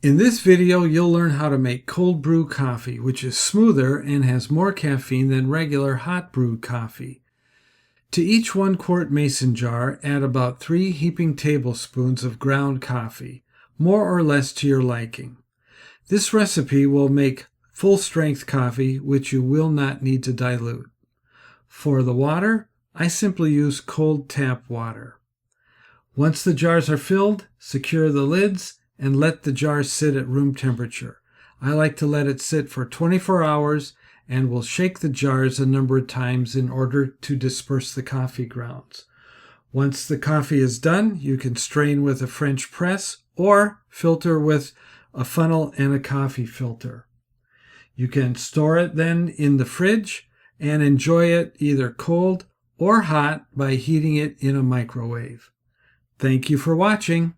In this video, you'll learn how to make cold brew coffee, which is smoother and has more caffeine than regular hot brewed coffee. To each 1 quart mason jar, add about 3 heaping tablespoons of ground coffee, more or less to your liking. This recipe will make full-strength coffee, which you will not need to dilute. For the water, I simply use cold tap water. Once the jars are filled, secure the lids and let the jars sit at room temperature. I like to let it sit for 24 hours and will shake the jars a number of times in order to disperse the coffee grounds. Once the coffee is done, you can strain with a French press or filter with a funnel and a coffee filter. You can store it then in the fridge and enjoy it either cold or hot by heating it in a microwave. Thank you for watching.